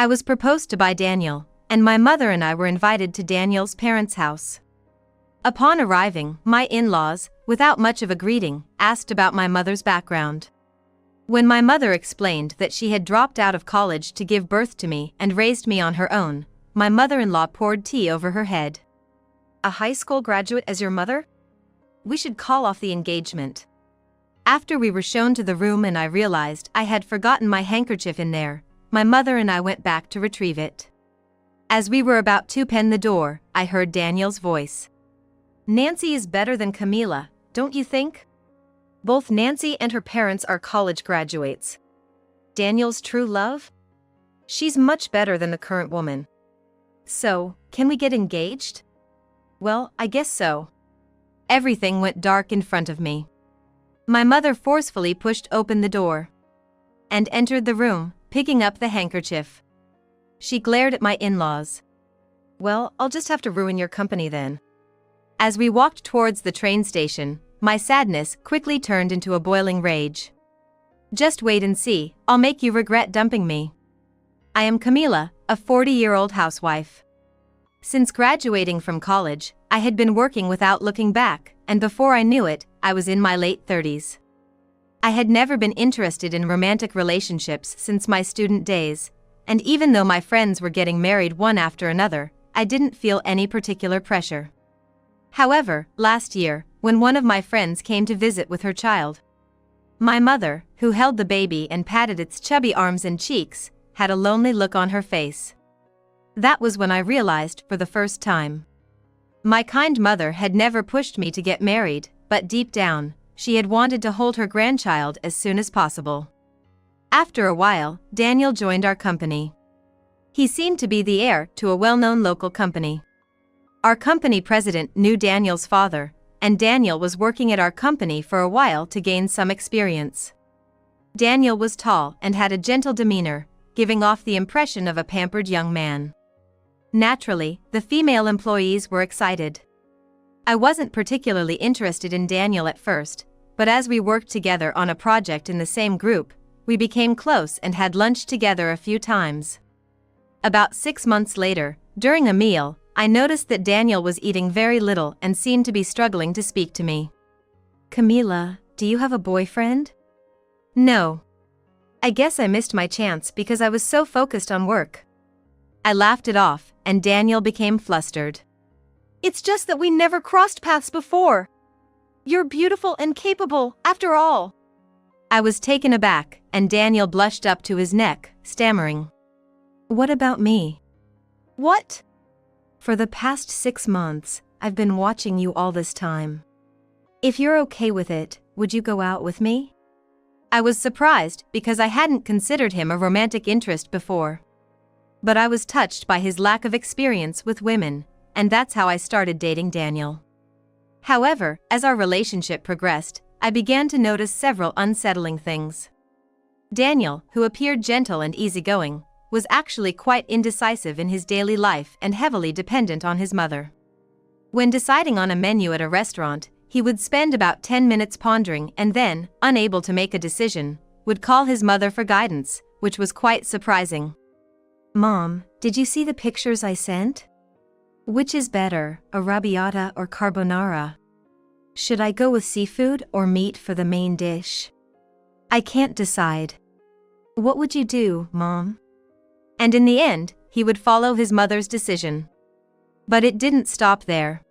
I was proposed to by Daniel, and my mother and I were invited to Daniel's parents' house. Upon arriving, my in-laws, without much of a greeting, asked about my mother's background. When my mother explained that she had dropped out of college to give birth to me and raised me on her own, my mother-in-law poured tea over her head. "A high school graduate as your mother? We should call off the engagement." After we were shown to the room and I realized I had forgotten my handkerchief in there, my mother and I went back to retrieve it. As we were about to pen the door, I heard Daniel's voice. "Nancy is better than Camila, don't you think? Both Nancy and her parents are college graduates. Daniel's true love? She's much better than the current woman. So, can we get engaged?" Well, I guess so. Everything went dark in front of me. My mother forcefully pushed open the door and entered the room, picking up the handkerchief. She glared at my in-laws. "Well, I'll just have to ruin your company then." As we walked towards the train station, my sadness quickly turned into a boiling rage. "Just wait and see, I'll make you regret dumping me. I am Camila, a 40-year-old housewife. Since graduating from college, I had been working without looking back, and before I knew it, I was in my late 30s. I had never been interested in romantic relationships since my student days, and even though my friends were getting married one after another, I didn't feel any particular pressure. However, last year, when one of my friends came to visit with her child, my mother, who held the baby and patted its chubby arms and cheeks, had a lonely look on her face. That was when I realized for the first time. My kind mother had never pushed me to get married, but deep down, she had wanted to hold her grandchild as soon as possible. After a while, Daniel joined our company. He seemed to be the heir to a well-known local company. Our company president knew Daniel's father, and Daniel was working at our company for a while to gain some experience. Daniel was tall and had a gentle demeanor, giving off the impression of a pampered young man. Naturally, the female employees were excited. I wasn't particularly interested in Daniel at first, but as we worked together on a project in the same group, we became close and had lunch together a few times. About 6 months later, during a meal, I noticed that Daniel was eating very little and seemed to be struggling to speak to me. "Camila, do you have a boyfriend?" "No. I guess I missed my chance because I was so focused on work." I laughed it off, and Daniel became flustered. "It's just that we never crossed paths before. You're beautiful and capable, after all." I was taken aback, and Daniel blushed up to his neck, stammering. "What about me?" "What?" "For the past 6 months, I've been watching you all this time. If you're okay with it, would you go out with me?" I was surprised because I hadn't considered him a romantic interest before. But I was touched by his lack of experience with women, and that's how I started dating Daniel. However, as our relationship progressed, I began to notice several unsettling things. Daniel, who appeared gentle and easygoing, was actually quite indecisive in his daily life and heavily dependent on his mother. When deciding on a menu at a restaurant, he would spend about 10 minutes pondering and then, unable to make a decision, would call his mother for guidance, which was quite surprising. "Mom, did you see the pictures I sent? Which is better, arrabbiata or carbonara? Should I go with seafood or meat for the main dish? I can't decide. What would you do, Mom?" And in the end, he would follow his mother's decision. But it didn't stop there.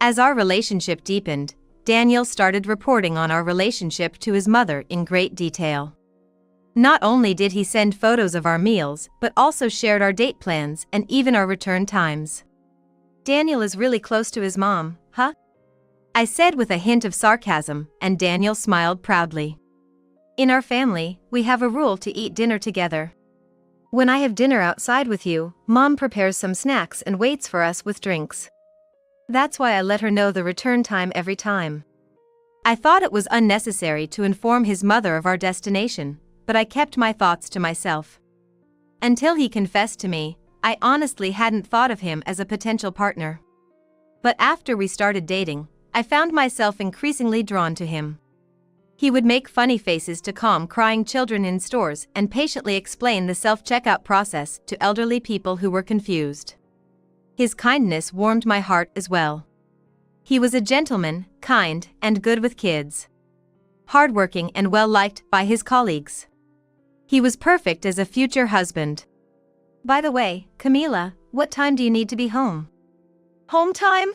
As our relationship deepened, Daniel started reporting on our relationship to his mother in great detail. Not only did he send photos of our meals, but also shared our date plans and even our return times. "Daniel is really close to his mom, huh?" I said with a hint of sarcasm, and Daniel smiled proudly. "In our family, we have a rule to eat dinner together. When I have dinner outside with you, Mom prepares some snacks and waits for us with drinks. That's why I let her know the return time every time." I thought it was unnecessary to inform his mother of our destination, but I kept my thoughts to myself. Until he confessed to me, I honestly hadn't thought of him as a potential partner. But after we started dating, I found myself increasingly drawn to him. He would make funny faces to calm crying children in stores and patiently explain the self-checkout process to elderly people who were confused. His kindness warmed my heart as well. He was a gentleman, kind, and good with kids. Hardworking and well-liked by his colleagues. He was perfect as a future husband. By the way, Camila, what time do you need to be home? Home time?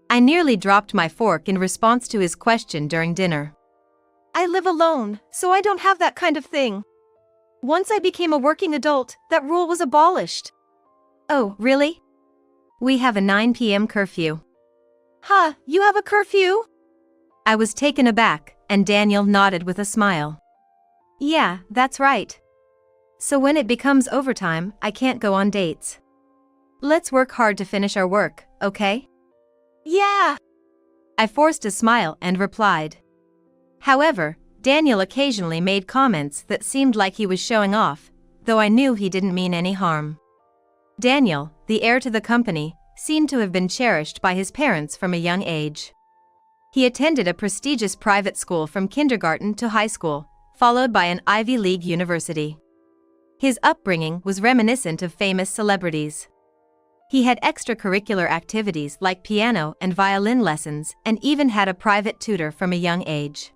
I nearly dropped my fork in response to his question during dinner. I live alone, so I don't have that kind of thing. Once I became a working adult, that rule was abolished. Oh, really? We have a 9 p.m. curfew. Huh, you have a curfew? I was taken aback, and Daniel nodded with a smile. Yeah, that's right. So when it becomes overtime, I can't go on dates. Let's work hard to finish our work, okay? Yeah! I forced a smile and replied. However, Daniel occasionally made comments that seemed like he was showing off, though I knew he didn't mean any harm. Daniel, the heir to the company, seemed to have been cherished by his parents from a young age. He attended a prestigious private school from kindergarten to high school, followed by an Ivy League university. His upbringing was reminiscent of famous celebrities. He had extracurricular activities like piano and violin lessons and even had a private tutor from a young age.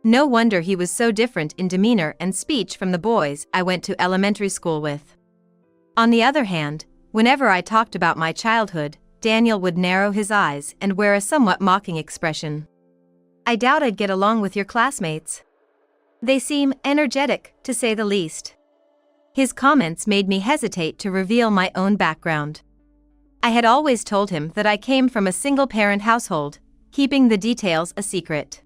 No wonder he was so different in demeanor and speech from the boys I went to elementary school with. On the other hand, whenever I talked about my childhood, Daniel would narrow his eyes and wear a somewhat mocking expression. I doubt I'd get along with your classmates. They seem energetic, to say the least. His comments made me hesitate to reveal my own background. I had always told him that I came from a single-parent household, keeping the details a secret.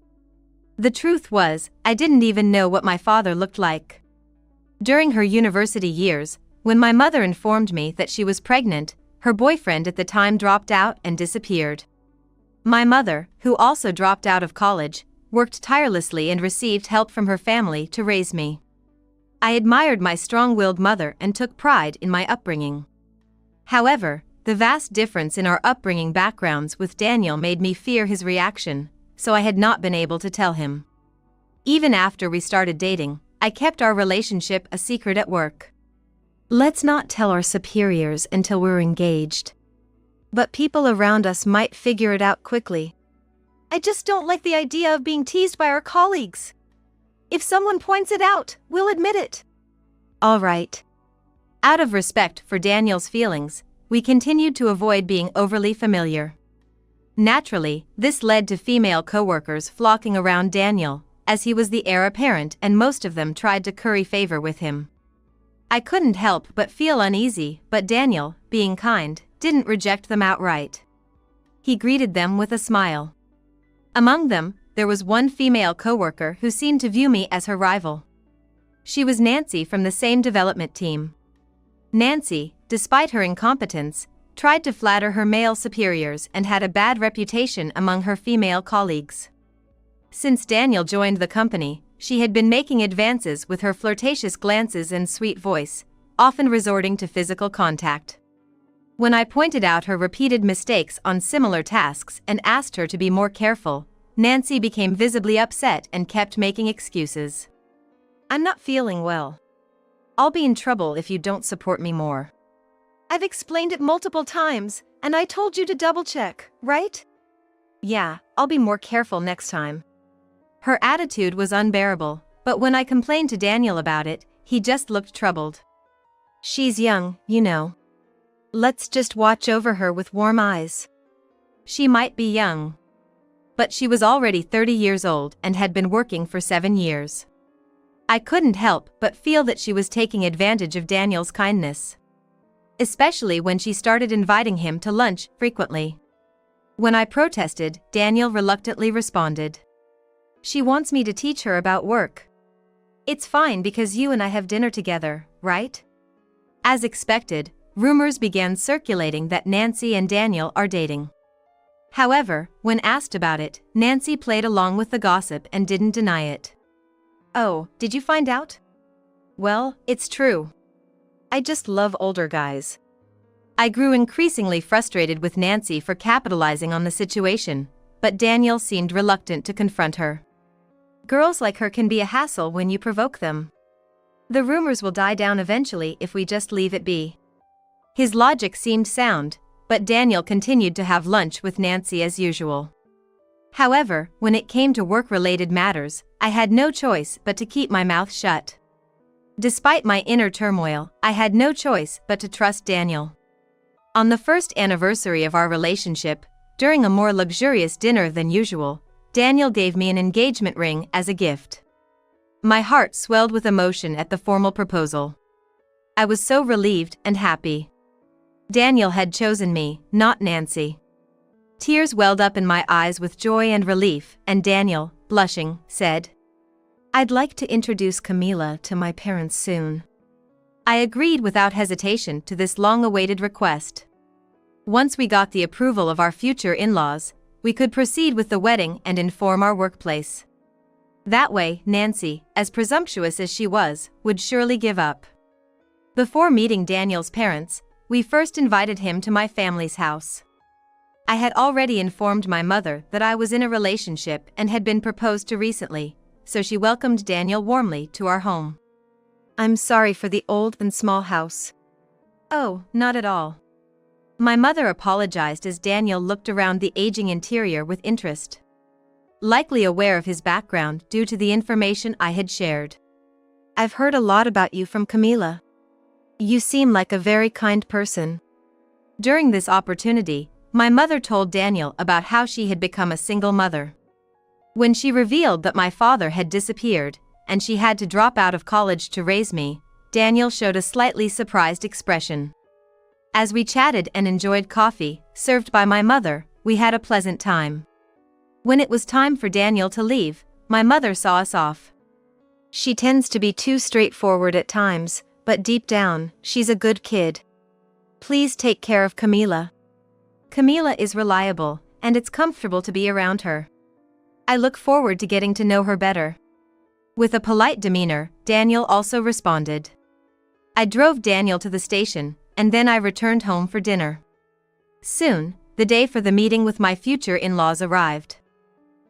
The truth was, I didn't even know what my father looked like. During her university years, when my mother informed me that she was pregnant, her boyfriend at the time dropped out and disappeared. My mother, who also dropped out of college, worked tirelessly and received help from her family to raise me. I admired my strong-willed mother and took pride in my upbringing. However, the vast difference in our upbringing backgrounds with Daniel made me fear his reaction, so I had not been able to tell him. Even after we started dating, I kept our relationship a secret at work. Let's not tell our superiors until we're engaged. But people around us might figure it out quickly. I just don't like the idea of being teased by our colleagues. If someone points it out, we'll admit it. All right. Out of respect for Daniel's feelings, we continued to avoid being overly familiar. Naturally, this led to female coworkers flocking around Daniel, as he was the heir apparent and most of them tried to curry favor with him. I couldn't help but feel uneasy, but Daniel, being kind, didn't reject them outright. He greeted them with a smile. Among them, there was one female coworker who seemed to view me as her rival. She was Nancy from the same development team. Nancy, despite her incompetence, tried to flatter her male superiors and had a bad reputation among her female colleagues. Since Daniel joined the company, she had been making advances with her flirtatious glances and sweet voice, often resorting to physical contact. When I pointed out her repeated mistakes on similar tasks and asked her to be more careful, Nancy became visibly upset and kept making excuses. I'm not feeling well. I'll be in trouble if you don't support me more. I've explained it multiple times, and I told you to double-check, right? Yeah, I'll be more careful next time. Her attitude was unbearable, but when I complained to Daniel about it, he just looked troubled. She's young, you know. Let's just watch over her with warm eyes. She might be young. But she was already 30 years old and had been working for 7 years. I couldn't help but feel that she was taking advantage of Daniel's kindness. Especially when she started inviting him to lunch frequently. When I protested, Daniel reluctantly responded. She wants me to teach her about work. It's fine because you and I have dinner together, right? As expected, rumors began circulating that Nancy and Daniel are dating. However, when asked about it, Nancy played along with the gossip and didn't deny it. Oh, did you find out? Well, it's true. I just love older guys. I grew increasingly frustrated with Nancy for capitalizing on the situation, but Daniel seemed reluctant to confront her. Girls like her can be a hassle when you provoke them. The rumors will die down eventually if we just leave it be. His logic seemed sound, but Daniel continued to have lunch with Nancy as usual. However, when it came to work-related matters, I had no choice but to keep my mouth shut. Despite my inner turmoil, I had no choice but to trust Daniel. On the first anniversary of our relationship, during a more luxurious dinner than usual, Daniel gave me an engagement ring as a gift. My heart swelled with emotion at the formal proposal. I was so relieved and happy. Daniel had chosen me, not Nancy. Tears welled up in my eyes with joy and relief, and Daniel, blushing, said, "I'd like to introduce Camila to my parents soon." I agreed without hesitation to this long-awaited request. Once we got the approval of our future in-laws, we could proceed with the wedding and inform our workplace. That way, Nancy, as presumptuous as she was, would surely give up. Before meeting Daniel's parents, we first invited him to my family's house. I had already informed my mother that I was in a relationship and had been proposed to recently, so she welcomed Daniel warmly to our home. "I'm sorry for the old and small house." "Oh, not at all." My mother apologized as Daniel looked around the aging interior with interest. Likely aware of his background due to the information I had shared. "I've heard a lot about you from Camila. You seem like a very kind person." During this opportunity, my mother told Daniel about how she had become a single mother. When she revealed that my father had disappeared, and she had to drop out of college to raise me, Daniel showed a slightly surprised expression. As we chatted and enjoyed coffee, served by my mother, we had a pleasant time. When it was time for Daniel to leave, my mother saw us off. "She tends to be too straightforward at times, but deep down, she's a good kid. Please take care of Camila. Camila is reliable, and it's comfortable to be around her. I look forward to getting to know her better." With a polite demeanor, Daniel also responded. I drove Daniel to the station, and then I returned home for dinner. Soon, the day for the meeting with my future in-laws arrived.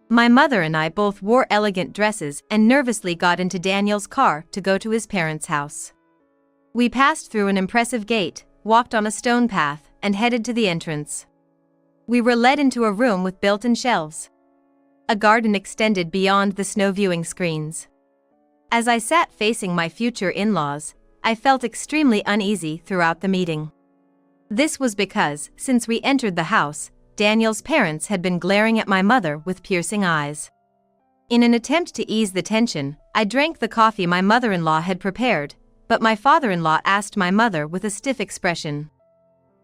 My mother and I both wore elegant dresses and nervously got into Daniel's car to go to his parents' house. We passed through an impressive gate, walked on a stone path, and headed to the entrance. We were led into a room with built-in shelves. A garden extended beyond the snow viewing screens. As I sat facing my future in-laws, I felt extremely uneasy throughout the meeting. This was because, since we entered the house, Daniel's parents had been glaring at my mother with piercing eyes. In an attempt to ease the tension, I drank the coffee my mother-in-law had prepared, but my father-in-law asked my mother with a stiff expression,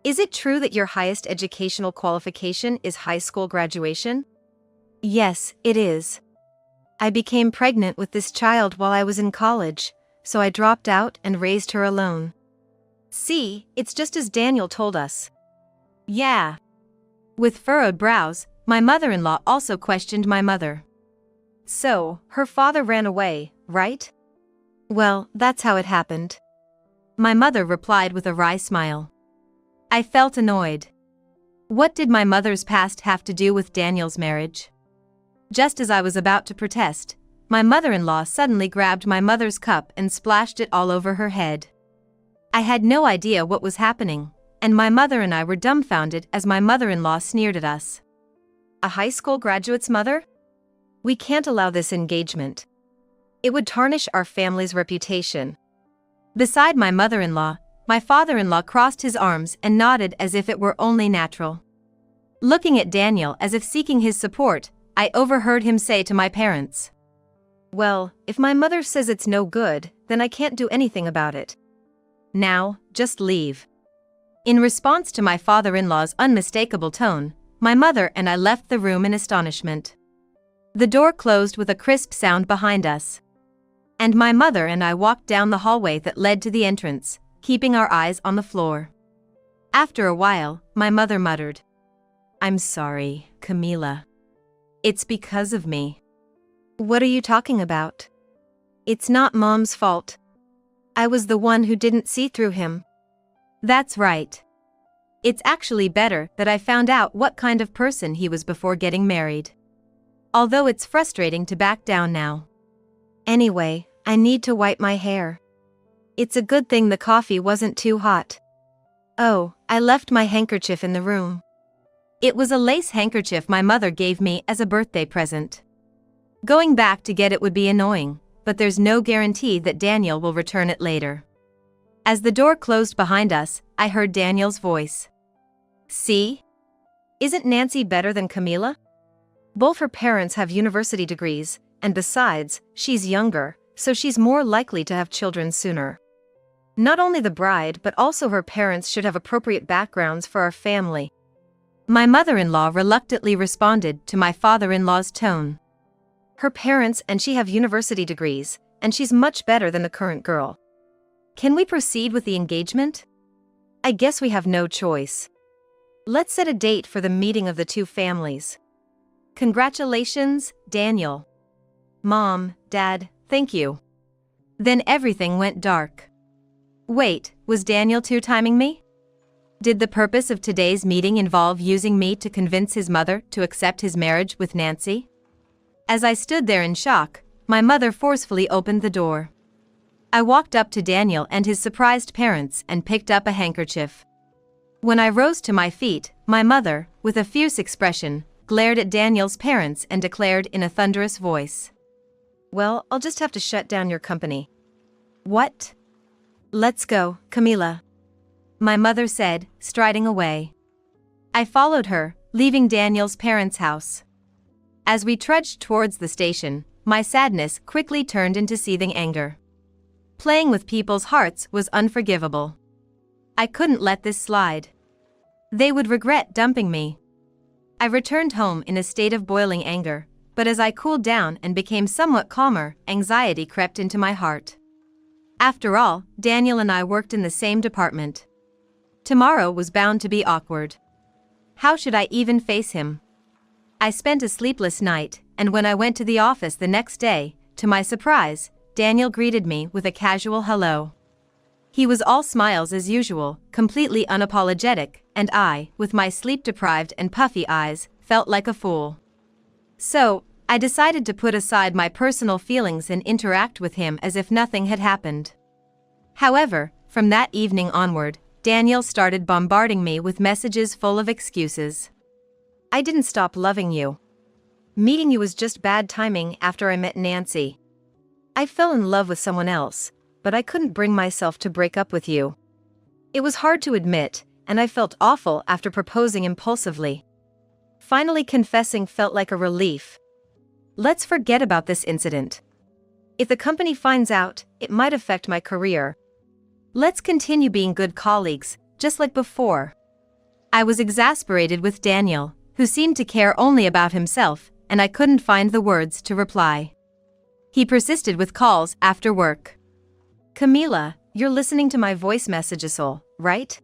"Is it true that your highest educational qualification is high school graduation?" "Yes, it is. I became pregnant with this child while I was in college, so I dropped out and raised her alone." "See, it's just as Daniel told us." "Yeah." With furrowed brows, my mother-in-law also questioned my mother. "So, her father ran away, right?" "Well, that's how it happened." My mother replied with a wry smile. I felt annoyed. What did my mother's past have to do with Daniel's marriage? Just as I was about to protest, my mother-in-law suddenly grabbed my mother's cup and splashed it all over her head. I had no idea what was happening, and my mother and I were dumbfounded as my mother-in-law sneered at us. "A high school graduate's mother? We can't allow this engagement. It would tarnish our family's reputation." Beside my mother-in-law, my father-in-law crossed his arms and nodded as if it were only natural. Looking at Daniel as if seeking his support, I overheard him say to my parents, "Well, if my mother says it's no good, then I can't do anything about it. Now, just leave." In response to my father-in-law's unmistakable tone, my mother and I left the room in astonishment. The door closed with a crisp sound behind us. And my mother and I walked down the hallway that led to the entrance, keeping our eyes on the floor. After a while, my mother muttered, "I'm sorry, Camila. It's because of me." "What are you talking about?" "It's not Mom's fault. I was the one who didn't see through him." "That's right. It's actually better that I found out what kind of person he was before getting married. although it's frustrating to back down now. Anyway, I need to wipe my hair. It's a good thing the coffee wasn't too hot. Oh, I left my handkerchief in the room. It was a lace handkerchief my mother gave me as a birthday present. Going back to get it would be annoying, but there's no guarantee that Daniel will return it later. As the door closed behind us, I heard Daniel's voice. See? Isn't Nancy better than Camila? Both her parents have university degrees, and besides, she's younger, so she's more likely to have children sooner. Not only the bride but also her parents should have appropriate backgrounds for our family. My mother-in-law reluctantly responded to my father-in-law's tone. Her parents and she have university degrees, and she's much better than the current girl. Can we proceed with the engagement? I guess we have no choice. Let's set a date for the meeting of the two families. Congratulations, Daniel. Mom, Dad, thank you. Then everything went dark. Wait, was Daniel two-timing me? Did the purpose of today's meeting involve using me to convince his mother to accept his marriage with Nancy? As I stood there in shock, my mother forcefully opened the door. I walked up to Daniel and his surprised parents and picked up a handkerchief. When I rose to my feet, my mother, with a fierce expression, glared at Daniel's parents and declared in a thunderous voice. Well, I'll just have to shut down your company. What? Let's go, Camila. My mother said, striding away. I followed her, leaving Daniel's parents' house. As we trudged towards the station, my sadness quickly turned into seething anger. Playing with people's hearts was unforgivable. I couldn't let this slide. They would regret dumping me. I returned home in a state of boiling anger, but as I cooled down and became somewhat calmer, anxiety crept into my heart. After all, Daniel and I worked in the same department. Tomorrow was bound to be awkward. How should I even face him? I spent a sleepless night, and when I went to the office the next day, to my surprise, Daniel greeted me with a casual hello. He was all smiles as usual, completely unapologetic, and I, with my sleep-deprived and puffy eyes, felt like a fool. So, I decided to put aside my personal feelings and interact with him as if nothing had happened. However, from that evening onward, Daniel started bombarding me with messages full of excuses. I didn't stop loving you. Meeting you was just bad timing after I met Nancy. I fell in love with someone else, but I couldn't bring myself to break up with you. It was hard to admit, and I felt awful after proposing impulsively. Finally confessing felt like a relief. Let's forget about this incident. If the company finds out, it might affect my career. Let's continue being good colleagues, just like before. I was exasperated with Daniel, who seemed to care only about himself, and I couldn't find the words to reply. He persisted with calls after work. Camila, you're listening to my voice messages, right?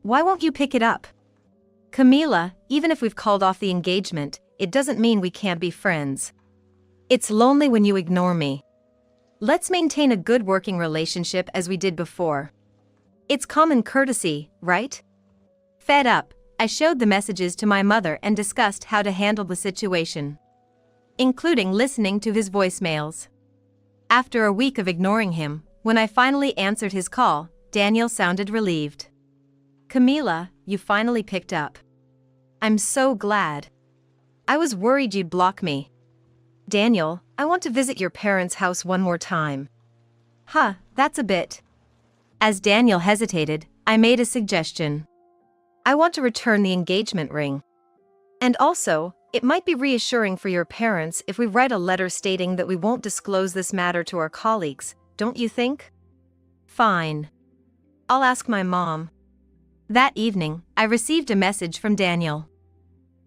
Why won't you pick it up? Camila, even if we've called off the engagement, it doesn't mean we can't be friends. It's lonely when you ignore me. Let's maintain a good working relationship as we did before. It's common courtesy, right? Fed up, I showed the messages to my mother and discussed how to handle the situation, including listening to his voicemails. After a week of ignoring him, when I finally answered his call, Daniel sounded relieved. Camila, you finally picked up. I'm so glad. I was worried you'd block me. Daniel, I want to visit your parents' house one more time. Huh, that's a bit. As Daniel hesitated, I made a suggestion. I want to return the engagement ring. And also, it might be reassuring for your parents if we write a letter stating that we won't disclose this matter to our colleagues, don't you think? Fine. I'll ask my mom. That evening, I received a message from Daniel.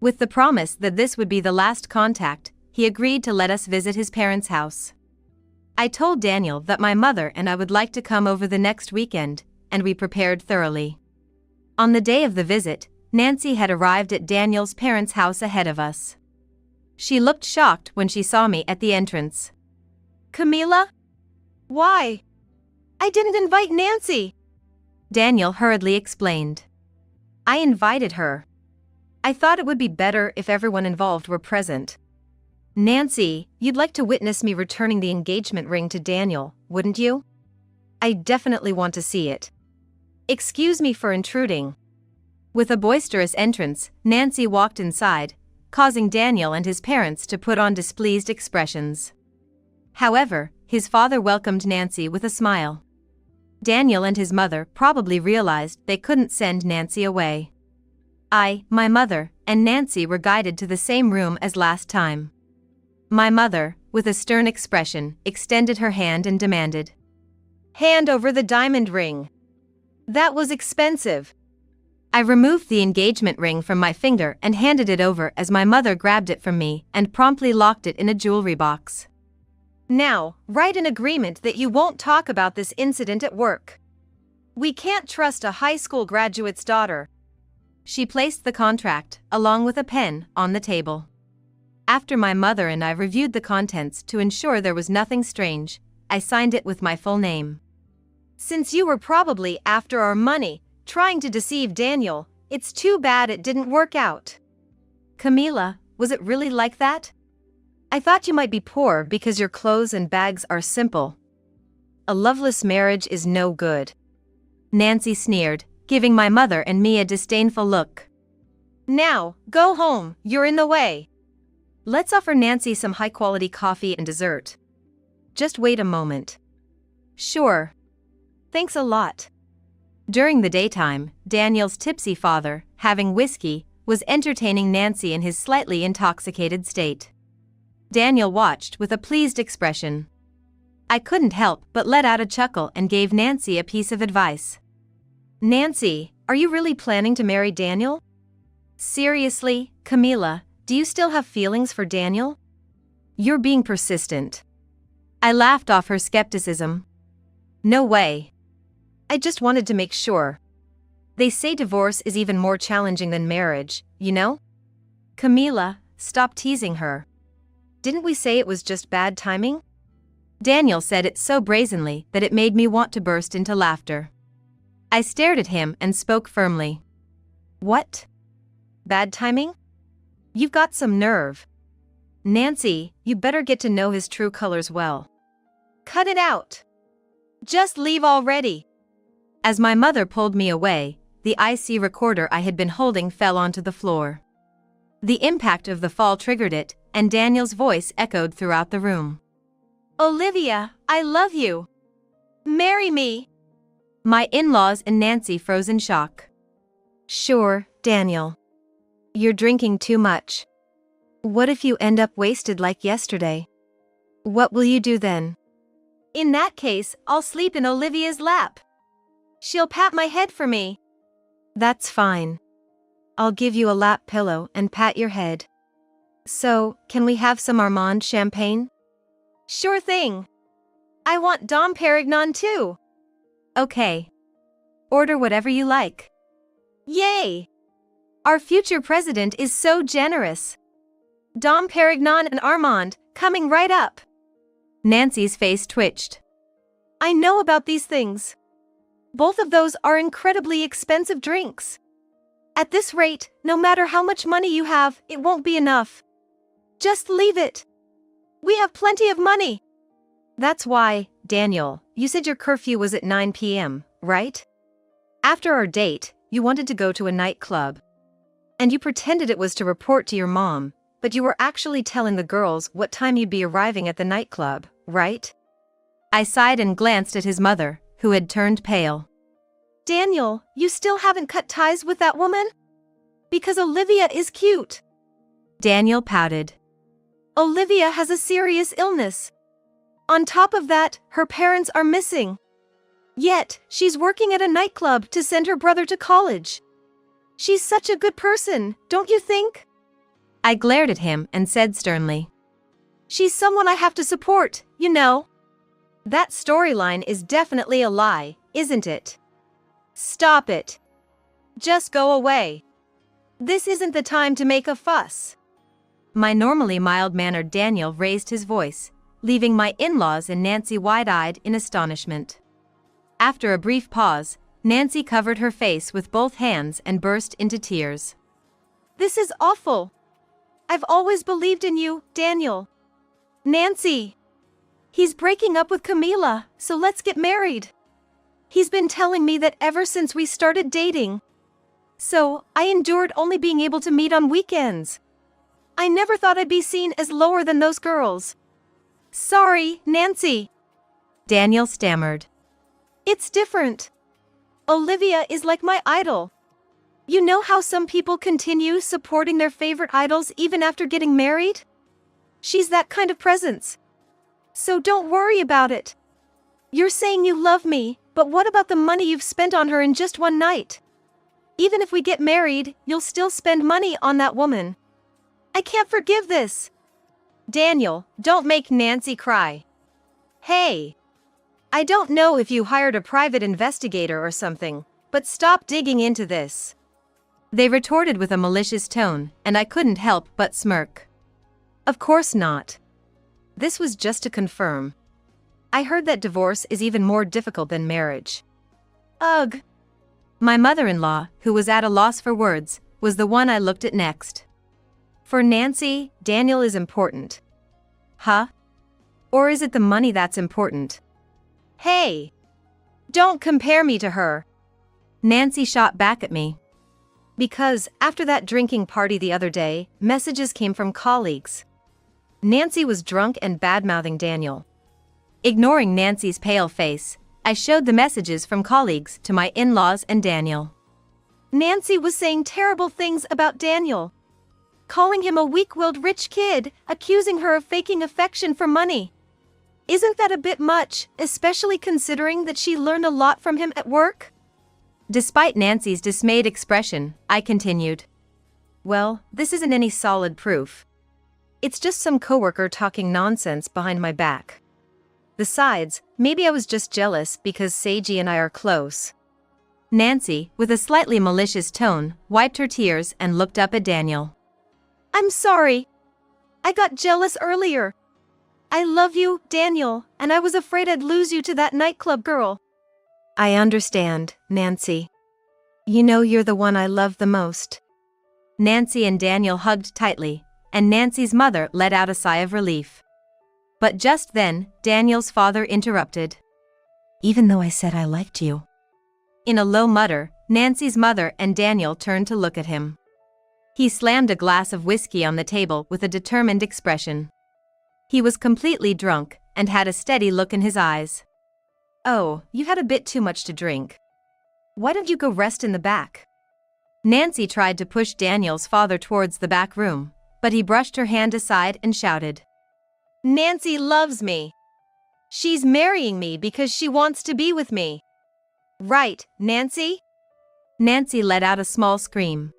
With the promise that this would be the last contact, he agreed to let us visit his parents' house. I told Daniel that my mother and I would like to come over the next weekend, and we prepared thoroughly. On the day of the visit, Nancy had arrived at Daniel's parents' house ahead of us. She looked shocked when she saw me at the entrance. Camila? Why? I didn't invite Nancy. Daniel hurriedly explained. I invited her. I thought it would be better if everyone involved were present. Nancy, you'd like to witness me returning the engagement ring to Daniel, wouldn't you? I definitely want to see it. Excuse me for intruding. With a boisterous entrance, Nancy walked inside, causing Daniel and his parents to put on displeased expressions. However, his father welcomed Nancy with a smile. Daniel and his mother probably realized they couldn't send Nancy away. My mother, and Nancy were guided to the same room as last time. My mother, with a stern expression, extended her hand and demanded, "Hand over the diamond ring. That was expensive." I removed the engagement ring from my finger and handed it over as my mother grabbed it from me and promptly locked it in a jewelry box. "Now, write an agreement that you won't talk about this incident at work. We can't trust a high school graduate's daughter." She placed the contract, along with a pen, on the table. After my mother and I reviewed the contents to ensure there was nothing strange, I signed it with my full name. "Since you were probably after our money, trying to deceive Daniel, it's too bad it didn't work out." "Camila, was it really like that? I thought you might be poor because your clothes and bags are simple. A loveless marriage is no good." Nancy sneered, giving my mother and me a disdainful look. "Now, go home, you're in the way." Let's offer Nancy some high-quality coffee and dessert. Just wait a moment. Sure. Thanks a lot. During the daytime, Daniel's tipsy father, having whiskey, was entertaining Nancy in his slightly intoxicated state. Daniel watched with a pleased expression. I couldn't help but let out a chuckle and gave Nancy a piece of advice. "Nancy, are you really planning to marry Daniel? Seriously, Camila, do you still have feelings for Daniel? You're being persistent." I laughed off her skepticism. "No way. I just wanted to make sure. They say divorce is even more challenging than marriage, you know?" "Camila, stop teasing her. Didn't we say it was just bad timing?" Daniel said it so brazenly that it made me want to burst into laughter. I stared at him and spoke firmly. "What? Bad timing? You've got some nerve. Nancy, you better get to know his true colors well." "Cut it out. Just leave already." As my mother pulled me away, the IC recorder I had been holding fell onto the floor. The impact of the fall triggered it, and Daniel's voice echoed throughout the room. "Olivia, I love you. Marry me." My in-laws and Nancy froze in shock. "Sure, Daniel. You're drinking too much. What if you end up wasted like yesterday? What will you do then?" "In that case, I'll sleep in Olivia's lap. She'll pat my head for me." "That's fine. I'll give you a lap pillow and pat your head. So, can we have some Armand champagne?" "Sure thing. I want Dom Perignon too." "Okay. Order whatever you like." "Yay! Our future president is so generous. Dom Perignon and Armand, coming right up." Nancy's face twitched. "I know about these things. Both of those are incredibly expensive drinks. At this rate, no matter how much money you have, it won't be enough. Just leave it. We have plenty of money." "That's why, Daniel, you said your curfew was at 9 p.m., right? After our date, you wanted to go to a nightclub. And you pretended it was to report to your mom, but you were actually telling the girls what time you'd be arriving at the nightclub, right?" I sighed and glanced at his mother, who had turned pale. "Daniel, you still haven't cut ties with that woman? Because Olivia is cute." Daniel pouted. "Olivia has a serious illness. On top of that, her parents are missing. Yet, she's working at a nightclub to send her brother to college. She's such a good person, don't you think?" I glared at him and said sternly, "She's someone I have to support, you know." "That storyline is definitely a lie, isn't it?" "Stop it. Just go away. This isn't the time to make a fuss." My normally mild-mannered Daniel raised his voice, leaving my in-laws and Nancy wide-eyed in astonishment. After a brief pause, Nancy covered her face with both hands and burst into tears. "This is awful. I've always believed in you, Daniel. Nancy. He's breaking up with Camila, so let's get married. He's been telling me that ever since we started dating. So, I endured only being able to meet on weekends. I never thought I'd be seen as lower than those girls. Sorry, Nancy. Daniel stammered. It's different. Olivia is like my idol. You know how some people continue supporting their favorite idols even after getting married? She's that kind of presence. So don't worry about it. You're saying you love me, but what about the money you've spent on her in just one night? Even if we get married, you'll still spend money on that woman. I can't forgive this. Daniel, don't make Nancy cry. Hey. I don't know if you hired a private investigator or something, but stop digging into this. They retorted with a malicious tone, and I couldn't help but smirk. Of course not. This was just to confirm. I heard that divorce is even more difficult than marriage. Ugh. My mother-in-law, who was at a loss for words, was the one I looked at next. For Nancy, Daniel is important. Huh? Or is it the money that's important? Hey! Don't compare me to her. Nancy shot back at me. Because, after that drinking party the other day, messages came from colleagues. Nancy was drunk and bad-mouthing Daniel. Ignoring Nancy's pale face, I showed the messages from colleagues to my in-laws and Daniel. Nancy was saying terrible things about Daniel. Calling him a weak-willed rich kid, accusing her of faking affection for money. Isn't that a bit much, especially considering that she learned a lot from him at work? Despite Nancy's dismayed expression, I continued. Well, this isn't any solid proof. It's just some coworker talking nonsense behind my back. Besides, maybe I was just jealous because Seiji and I are close. Nancy, with a slightly malicious tone, wiped her tears and looked up at Daniel. I'm sorry. I got jealous earlier. I love you, Daniel, and I was afraid I'd lose you to that nightclub girl. I understand, Nancy. You know you're the one I love the most. Nancy and Daniel hugged tightly, and Nancy's mother let out a sigh of relief. But just then, Daniel's father interrupted. Even though I said I liked you. In a low mutter, Nancy's mother and Daniel turned to look at him. He slammed a glass of whiskey on the table with a determined expression. He was completely drunk, and had a steady look in his eyes. Oh, you had a bit too much to drink. Why don't you go rest in the back? Nancy tried to push Daniel's father towards the back room, but he brushed her hand aside and shouted. Nancy loves me. She's marrying me because she wants to be with me. Right, Nancy? Nancy let out a small scream.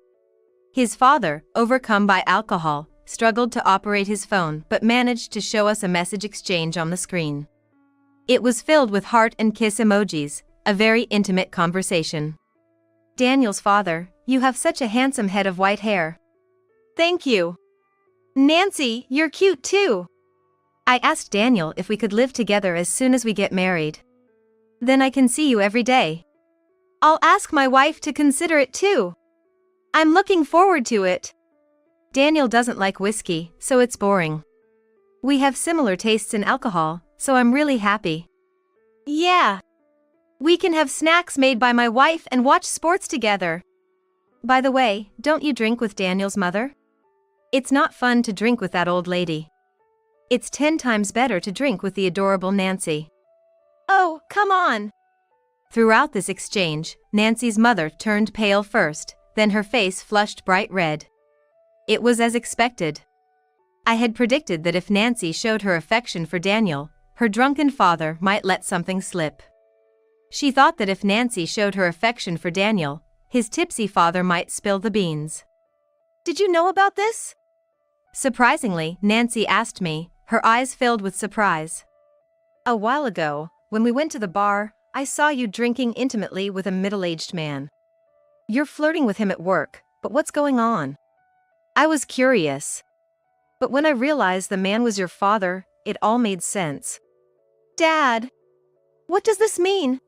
His father, overcome by alcohol, struggled to operate his phone but managed to show us a message exchange on the screen. It was filled with heart and kiss emojis, a very intimate conversation. Daniel's father, you have such a handsome head of white hair. Thank you. Nancy, you're cute too. I asked Daniel if we could live together as soon as we get married. Then I can see you every day. I'll ask my wife to consider it too. I'm looking forward to it. Daniel doesn't like whiskey, so it's boring. We have similar tastes in alcohol, so I'm really happy. Yeah. We can have snacks made by my wife and watch sports together. By the way, don't you drink with Daniel's mother? It's not fun to drink with that old lady. It's 10 times better to drink with the adorable Nancy. Oh, come on. Throughout this exchange, Nancy's mother turned pale first, then her face flushed bright red. It was as expected. I had predicted that if Nancy showed her affection for Daniel, her drunken father might let something slip. She thought that if Nancy showed her affection for Daniel, his tipsy father might spill the beans. Did you know about this? Surprisingly, Nancy asked me, her eyes filled with surprise. A while ago, when we went to the bar, I saw you drinking intimately with a middle-aged man. You're flirting with him at work, but what's going on? I was curious. But when I realized the man was your father, it all made sense. Dad! What does this mean?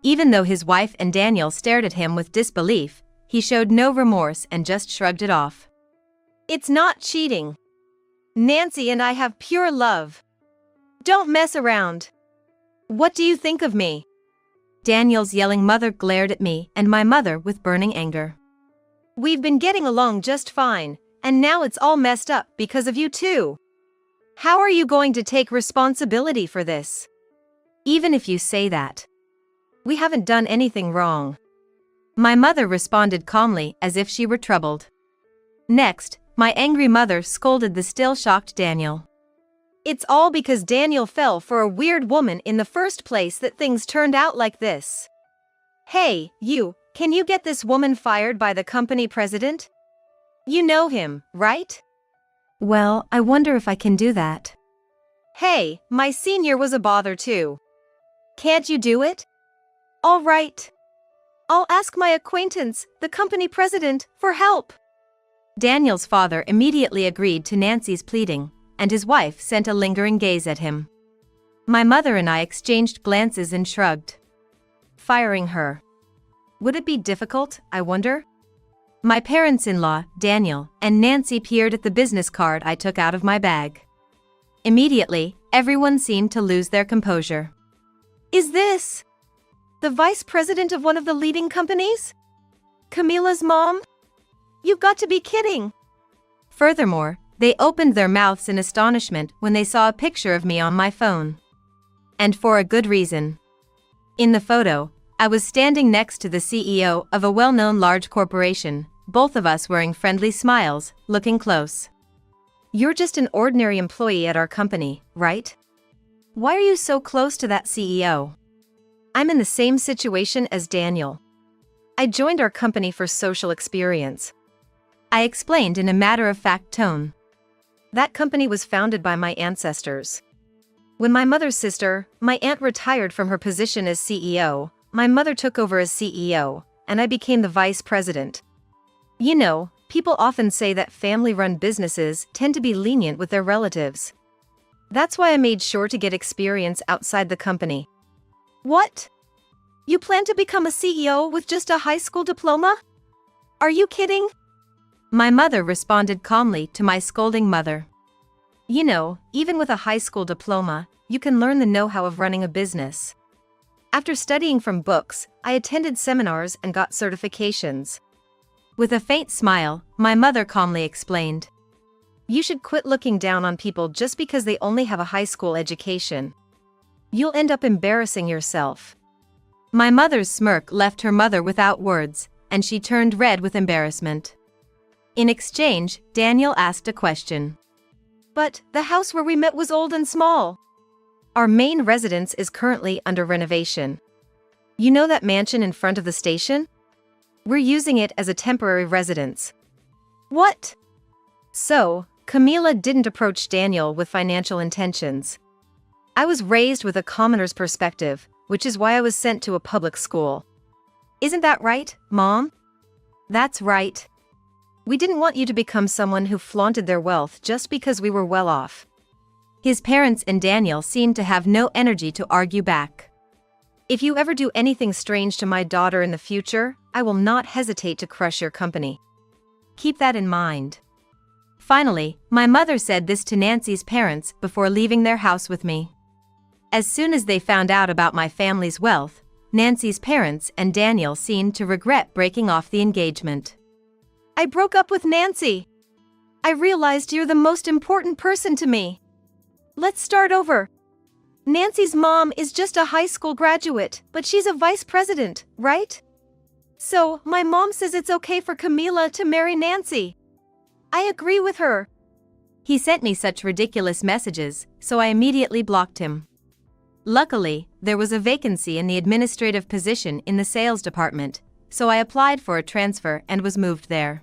Even though his wife and Daniel stared at him with disbelief, he showed no remorse and just shrugged it off. It's not cheating. Nancy and I have pure love. Don't mess around. What do you think of me? Daniel's yelling mother glared at me and my mother with burning anger. We've been getting along just fine, and now it's all messed up because of you too. How are you going to take responsibility for this? Even if you say that. We haven't done anything wrong. My mother responded calmly as if she were troubled. Next, my angry mother scolded the still shocked Daniel. It's all because Daniel fell for a weird woman in the first place that things turned out like this. Hey, you, can you get this woman fired by the company president? You know him, right? Well, I wonder if I can do that. Hey, my senior was a bother too. Can't you do it? All right. I'll ask my acquaintance, the company president, for help. Daniel's father immediately agreed to Nancy's pleading, and his wife sent a lingering gaze at him. My mother and I exchanged glances and shrugged. Firing her. Would it be difficult, I wonder? My parents-in-law, Daniel, and Nancy peered at the business card I took out of my bag. Immediately, everyone seemed to lose their composure. Is this the vice president of one of the leading companies? Camila's mom? You've got to be kidding. Furthermore, they opened their mouths in astonishment when they saw a picture of me on my phone. And for a good reason. In the photo, I was standing next to the CEO of a well-known large corporation, both of us wearing friendly smiles, looking close. You're just an ordinary employee at our company, right? Why are you so close to that CEO? I'm in the same situation as Daniel. I joined our company for social experience. I explained in a matter-of-fact tone. That company was founded by my ancestors. When my mother's sister, my aunt, retired from her position as CEO, my mother took over as CEO, and I became the vice president. You know, people often say that family-run businesses tend to be lenient with their relatives. That's why I made sure to get experience outside the company. What? You plan to become a CEO with just a high school diploma? Are you kidding? My mother responded calmly to my scolding mother. You know, even with a high school diploma, you can learn the know-how of running a business. After studying from books, I attended seminars and got certifications. With a faint smile, my mother calmly explained. You should quit looking down on people just because they only have a high school education. You'll end up embarrassing yourself. My mother's smirk left her mother without words, and she turned red with embarrassment. In exchange, Daniel asked a question. But the house where we met was old and small. Our main residence is currently under renovation. You know that mansion in front of the station? We're using it as a temporary residence. What? So, Camila didn't approach Daniel with financial intentions. I was raised with a commoner's perspective, which is why I was sent to a public school. Isn't that right, Mom? That's right. We didn't want you to become someone who flaunted their wealth just because we were well off. His parents and Daniel seemed to have no energy to argue back. If you ever do anything strange to my daughter in the future, I will not hesitate to crush your company. Keep that in mind. Finally, my mother said this to Nancy's parents before leaving their house with me. As soon as they found out about my family's wealth, Nancy's parents and Daniel seemed to regret breaking off the engagement. I broke up with Nancy. I realized you're the most important person to me. Let's start over. Nancy's mom is just a high school graduate, but she's a vice president, right? So, my mom says it's okay for Camila to marry Nancy. I agree with her. He sent me such ridiculous messages, so I immediately blocked him. Luckily, there was a vacancy in the administrative position in the sales department, so I applied for a transfer and was moved there.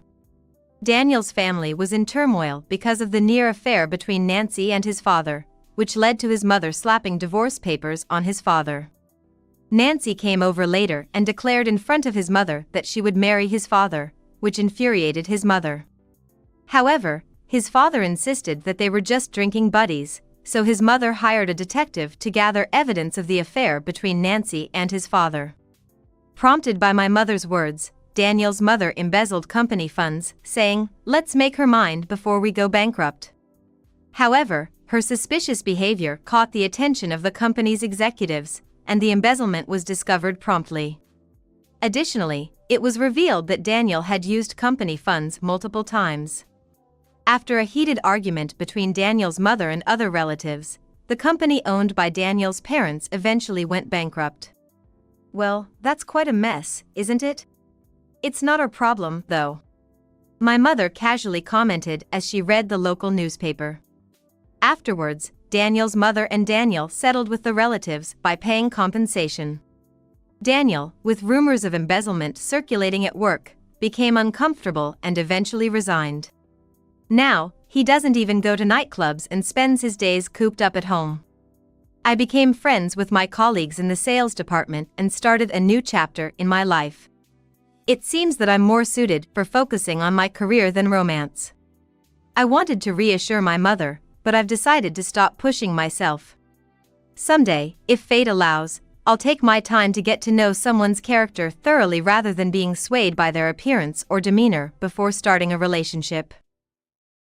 Daniel's family was in turmoil because of the near affair between Nancy and his father, which led to his mother slapping divorce papers on his father. Nancy came over later and declared in front of his mother that she would marry his father, which infuriated his mother. However, his father insisted that they were just drinking buddies, so his mother hired a detective to gather evidence of the affair between Nancy and his father. Prompted by my mother's words, Daniel's mother embezzled company funds, saying, "Let's make her mind before we go bankrupt." However, her suspicious behavior caught the attention of the company's executives, and the embezzlement was discovered promptly. Additionally, it was revealed that Daniel had used company funds multiple times. After a heated argument between Daniel's mother and other relatives, the company owned by Daniel's parents eventually went bankrupt. Well, that's quite a mess, isn't it? It's not our problem, though. My mother casually commented as she read the local newspaper. Afterwards, Daniel's mother and Daniel settled with the relatives by paying compensation. Daniel, with rumors of embezzlement circulating at work, became uncomfortable and eventually resigned. Now, he doesn't even go to nightclubs and spends his days cooped up at home. I became friends with my colleagues in the sales department and started a new chapter in my life. It seems that I'm more suited for focusing on my career than romance. I wanted to reassure my mother, but I've decided to stop pushing myself. Someday, if fate allows, I'll take my time to get to know someone's character thoroughly rather than being swayed by their appearance or demeanor before starting a relationship.